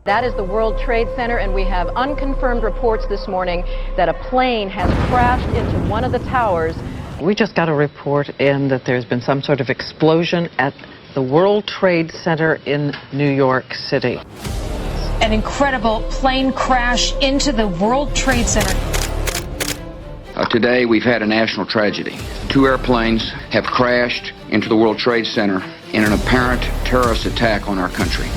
That is the World Trade Center, and we have unconfirmed reports this morning that a plane has crashed into one of the towers. We just got a report in that there's been some sort of explosion at the World Trade Center in New York City. An incredible plane crash into the World Trade Center. Today we've had a national tragedy. 2 airplanes have crashed into the World Trade Center in an apparent terrorist attack on our country.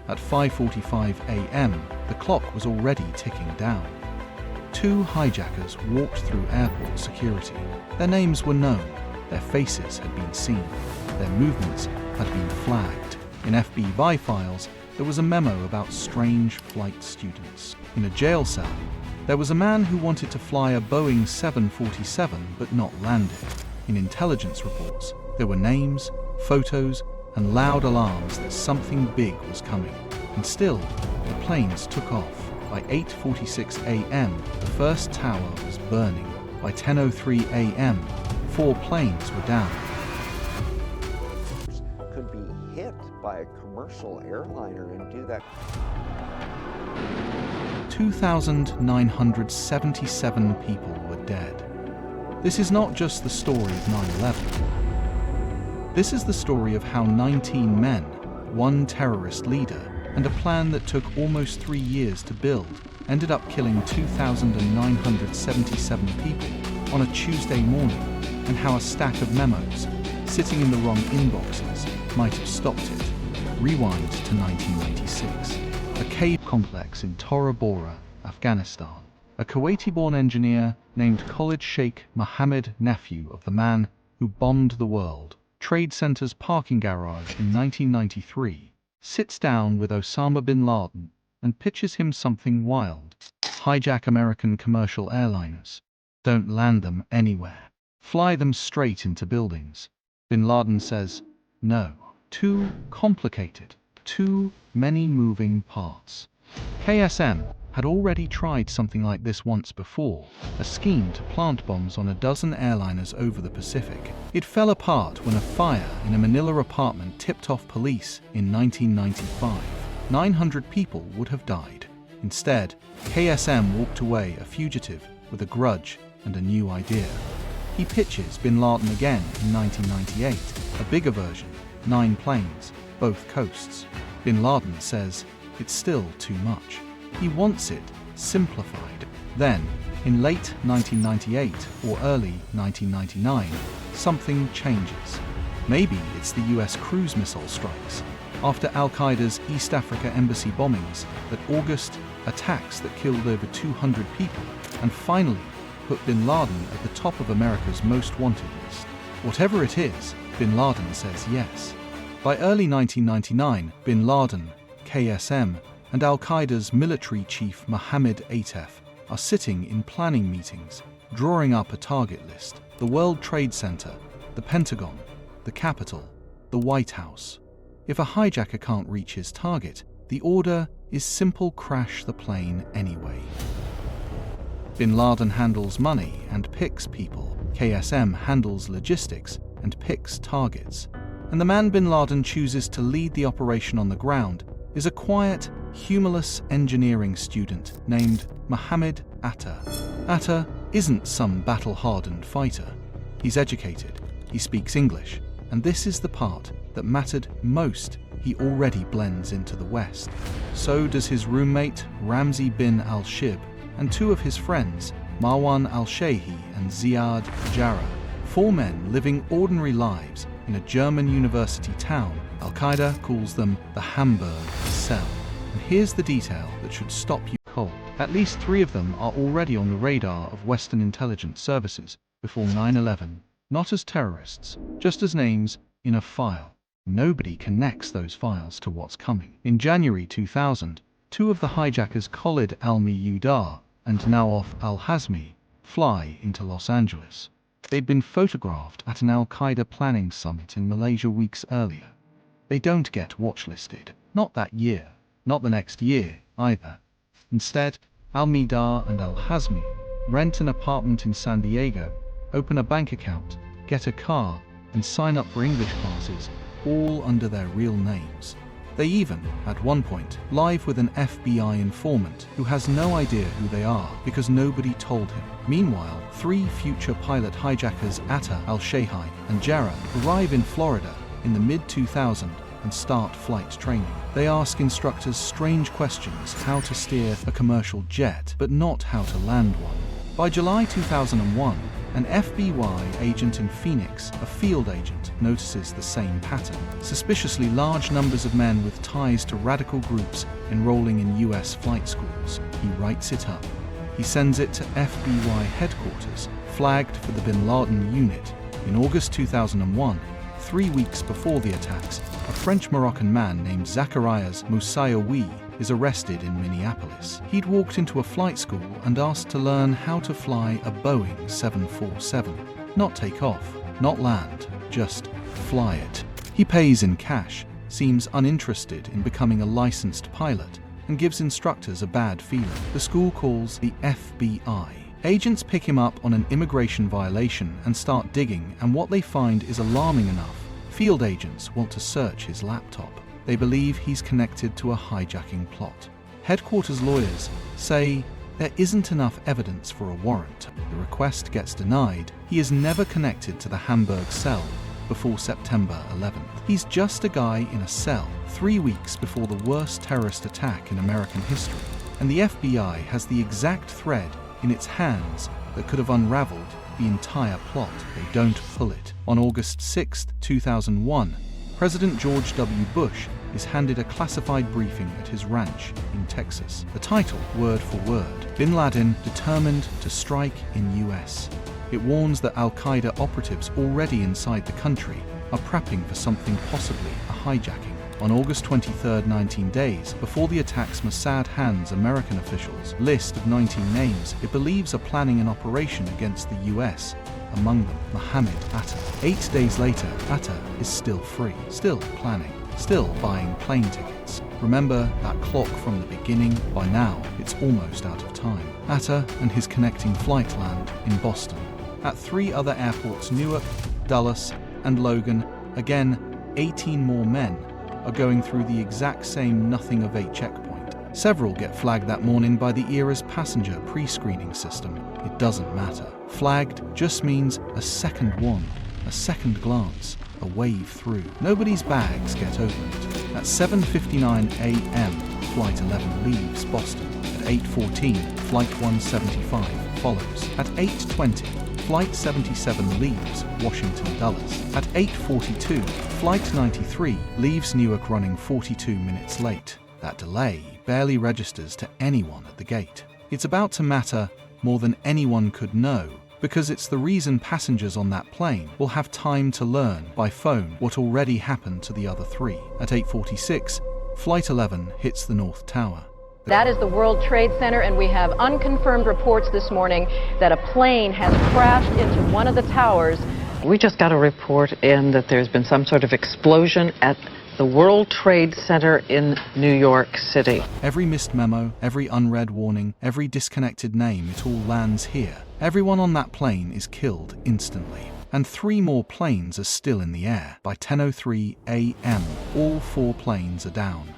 At 5:45 a.m., the clock was already ticking down. 2 hijackers walked through airport security. Their names were known, their faces had been seen, their movements had been flagged. In FBI files, there was a memo about strange flight students. In a jail cell, there was a man who wanted to fly a Boeing 747 but not land it. In intelligence reports, there were names, photos, and loud alarms that something big was coming. And still, the planes took off. By 8:46 a.m., the first tower was burning. By 10:03 a.m., 4 planes were down. Could be hit by a commercial airliner and do that. 2,977 people were dead. This is not just the story of 9/11. This is the story of how 19 men, 1 terrorist leader, and a plan that took almost 3 years to build ended up killing 2,977 people on a Tuesday morning, and how a stack of memos, sitting in the wrong inboxes, might have stopped it. Rewind to 1996. A cave complex in Tora Bora, Afghanistan. A Kuwaiti-born engineer named Khalid Sheikh Mohammed, nephew of the man who bombed the World Trade Center's parking garage in 1993, sits down with Osama bin Laden and pitches him something wild. Hijack American commercial airliners. Don't land them anywhere. Fly them straight into buildings. Bin Laden says, no. Too complicated. Too many moving parts. KSM had already tried something like this once before, a scheme to plant bombs on a dozen airliners over the Pacific. It fell apart when a fire in a Manila apartment tipped off police in 1995. 900 people would have died. Instead, KSM walked away a fugitive with a grudge and a new idea. He pitches bin Laden again in 1998, a bigger version, 9 planes, both coasts. Bin Laden says it's still too much. He wants it simplified. Then, in late 1998 or early 1999, something changes. Maybe it's the US cruise missile strikes. After Al-Qaeda's East Africa embassy bombings that August, attacks that killed over 200 people, and finally put bin Laden at the top of America's most wanted list. Whatever it is, bin Laden says yes. By early 1999, bin Laden, KSM, and Al-Qaeda's military chief Mohammed Atef are sitting in planning meetings, drawing up a target list. The World Trade Center, the Pentagon, the Capitol, the White House. If a hijacker can't reach his target, the order is simple: crash the plane anyway. Bin Laden handles money and picks people. KSM handles logistics and picks targets. And the man bin Laden chooses to lead the operation on the ground is a quiet, humorless engineering student named Mohammed Atta. Atta isn't some battle-hardened fighter. He's educated, he speaks English, and this is the part that mattered most: he already blends into the West. So does his roommate Ramzi bin al-Shib and 2 of his friends, Marwan al-Shehi and Ziad Jarrah. 4 men living ordinary lives in a German university town. Al-Qaeda calls them the Hamburg Cell. And here's the detail that should stop you cold. At least 3 of them are already on the radar of Western intelligence services before 9/11, not as terrorists, just as names in a file. Nobody connects those files to what's coming. In January 2000, 2 of the hijackers, Khalid al-Mihdhar and Nawaf al-Hazmi, fly into Los Angeles. They'd been photographed at an Al-Qaeda planning summit in Malaysia weeks earlier. They don't get watchlisted. Not that year. Not the next year, either. Instead, al-Mihdhar and al-Hazmi rent an apartment in San Diego, open a bank account, get a car, and sign up for English classes, all under their real names. They even, at one point, live with an FBI informant who has no idea who they are because nobody told him. Meanwhile, 3 future pilot hijackers, Atta, Al-Shehai, and Jarrah, arrive in Florida in the mid-2000s and start flight training. They ask instructors strange questions: how to steer a commercial jet, but not how to land one. By July 2001, an FBI agent in Phoenix, a field agent, notices the same pattern. Suspiciously large numbers of men with ties to radical groups enrolling in US flight schools. He writes it up. He sends it to FBI headquarters, flagged for the Bin Laden unit. In August 2001, 3 weeks before the attacks, a French-Moroccan man named Zacharias Moussaoui is arrested in Minneapolis. He'd walked into a flight school and asked to learn how to fly a Boeing 747. Not take off, not land, just fly it. He pays in cash, seems uninterested in becoming a licensed pilot, and gives instructors a bad feeling. The school calls the FBI. Agents pick him up on an immigration violation and start digging, and what they find is alarming enough. Field agents want to search his laptop. They believe he's connected to a hijacking plot. Headquarters lawyers say there isn't enough evidence for a warrant. The request gets denied. He is never connected to the Hamburg cell before September 11th. He's just a guy in a cell 3 weeks before the worst terrorist attack in American history. And the FBI has the exact thread in its hands that could have unraveled the entire plot. They don't pull it. On August 6, 2001, President George W. Bush is handed a classified briefing at his ranch in Texas. The title, word for word, Bin Laden determined to strike in US. It warns that Al-Qaeda operatives already inside the country are prepping for something possibly a hijacking. On August 23, 19 days before the attacks, Mossad hands American officials a list of 19 names it believes are planning an operation against the US, among them Mohammed Atta. 8 days later, Atta is still free, still planning, still buying plane tickets. Remember that clock from the beginning? By now, it's almost out of time. Atta and his connecting flight land in Boston. At 3 other airports, Newark, Dulles, and Logan, again, 18 more men are going through the exact same nothing of 8 checkpoint. Several get flagged that morning by the ERA's passenger pre-screening system. It doesn't matter. Flagged just means a second one, a second glance, a wave through. Nobody's bags get opened. At 7:59 a.m., Flight 11 leaves Boston. At 8:14, Flight 175 follows. At 8:20, Flight 77 leaves Washington Dulles. At 8:42, Flight 93 leaves Newark running 42 minutes late. That delay barely registers to anyone at the gate. It's about to matter more than anyone could know, because it's the reason passengers on that plane will have time to learn by phone what already happened to the other 3. At 8:46, Flight 11 hits the North Tower. That is the World Trade Center, and we have unconfirmed reports this morning that a plane has crashed into one of the towers. We just got a report in that there's been some sort of explosion at the World Trade Center in New York City. Every missed memo, every unread warning, every disconnected name, it all lands here. Everyone on that plane is killed instantly. And 3 more planes are still in the air. By 10:03 a.m., all 4 planes are down.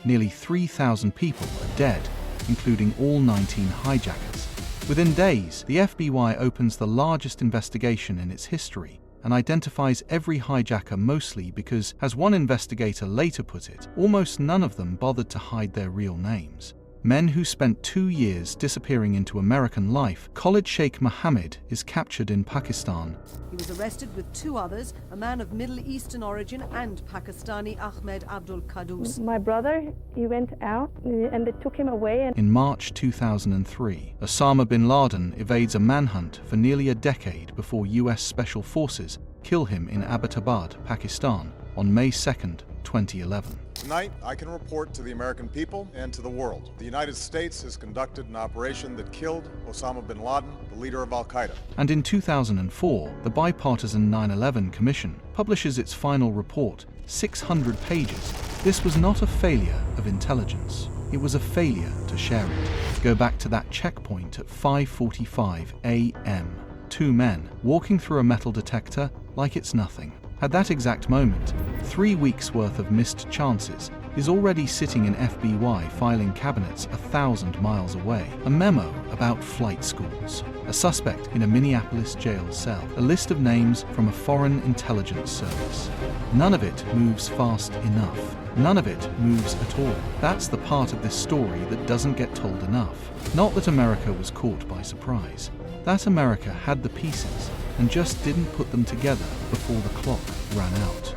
Nearly 3,000 people are dead, including all 19 hijackers. Within days, the FBI opens the largest investigation in its history and identifies every hijacker mostly because, as one investigator later put it, almost none of them bothered to hide their real names. Men who spent 2 years disappearing into American life. Khalid Sheikh Mohammed is captured in Pakistan. He was arrested with 2 others, a man of Middle Eastern origin and Pakistani Ahmed Abdul Qaddus. My brother, he went out and they took him away. In March 2003, Osama bin Laden evades a manhunt for nearly a decade before US Special Forces kill him in Abbottabad, Pakistan, on May 2nd, 2011. Tonight, I can report to the American people and to the world. The United States has conducted an operation that killed Osama bin Laden, the leader of Al-Qaeda. And in 2004, the bipartisan 9/11 Commission publishes its final report, 600 pages. This was not a failure of intelligence. it was a failure to share it. Go back to that checkpoint at 5:45 a.m. Two men walking through a metal detector like it's nothing. At that exact moment, 3 weeks' worth of missed chances is already sitting in FBI filing cabinets 1,000 miles away. A memo about flight schools. A suspect in a Minneapolis jail cell. A list of names from a foreign intelligence service. None of it moves fast enough. None of it moves at all. That's the part of this story that doesn't get told enough. Not that America was caught by surprise. That America had the pieces and just didn't put them together before the clock ran out.